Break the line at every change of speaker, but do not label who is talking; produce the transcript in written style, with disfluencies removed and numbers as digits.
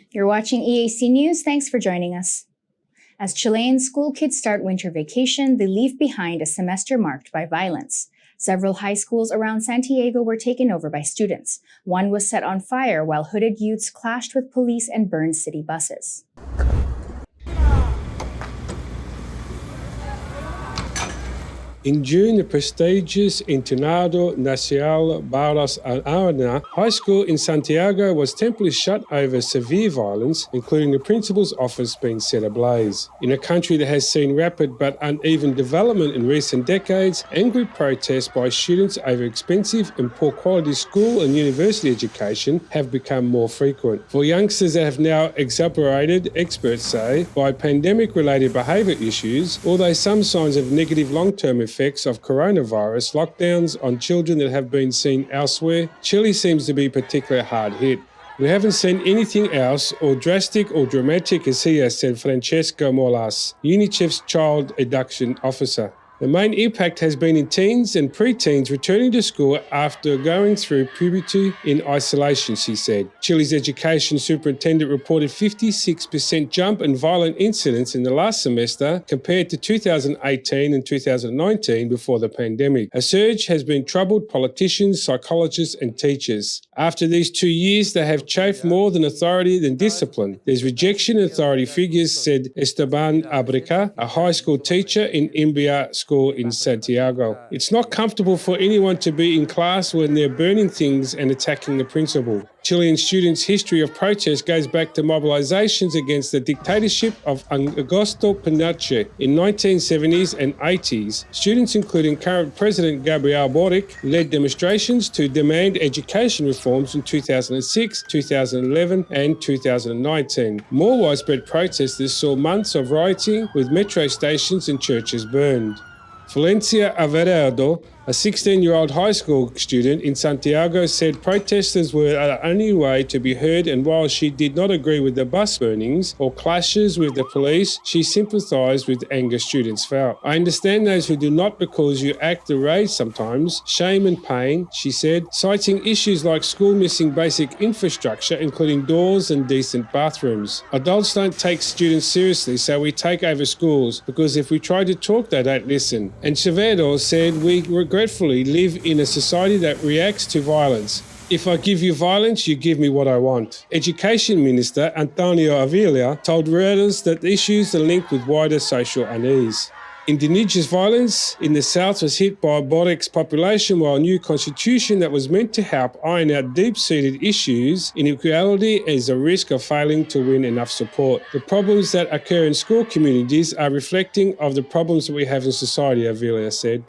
You're watching EAC News. Thanks for joining us. As Chilean school kids start winter vacation, they leave behind a semester marked by violence. Several high schools around Santiago were taken over by students. One was set on fire while hooded youths clashed with police and burned city buses.
In June, the prestigious Internado Nacional Barros Arana High School in Santiago was temporarily shut over severe violence, including the principal's office being set ablaze. In a country that has seen rapid but uneven development in recent decades, angry protests by students over expensive and poor quality school and university education have become more frequent. For youngsters that have now exacerbated, experts say, by pandemic-related behaviour issues, although some signs of negative long-term effects of coronavirus lockdowns on children that have been seen elsewhere, Chile seems to be particularly hard hit. We haven't seen anything else or drastic or dramatic as he has, said Francesco Molas, UNICEF's child education officer. The main impact has been in teens and pre-teens returning to school after going through puberty in isolation, she said. Chile's education superintendent reported 56% jump in violent incidents in the last semester compared to 2018 and 2019 before the pandemic. A surge has been troubled politicians, psychologists and teachers. After these 2 years, they have chafed more than authority than discipline. There's rejection in authority figures, said Esteban Abrica, a high school teacher in Imbia School in Santiago. It's not comfortable for anyone to be in class when they're burning things and attacking the principal. Chilean students' history of protest goes back to mobilizations against the dictatorship of Augusto Pinochet in 1970s and 80s. Students, including current President Gabriel Boric, led demonstrations to demand education reforms in 2006, 2011 and 2019. More widespread protesters saw months of rioting with metro stations and churches burned. Valencia Averedo, a 16-year-old high school student in Santiago, said protesters were the only way to be heard, and while she did not agree with the bus burnings or clashes with the police, she sympathised with the anger students felt. I understand those who do not because you act the rage sometimes, shame and pain, she said, citing issues like school missing basic infrastructure, including doors and decent bathrooms. Adults don't take students seriously, so we take over schools, because if we try to talk, they don't listen. And Sevedo said, we regretfully live in a society that reacts to violence. If I give you violence, you give me what I want. Education Minister Antonio Avila told Reuters that the issues are linked with wider social unease. Indonesia's violence in the south was hit by Boric's population, while a new constitution that was meant to help iron out deep-seated issues, inequality is a risk of failing to win enough support. The problems that occur in school communities are reflecting of the problems that we have in society, Avila said.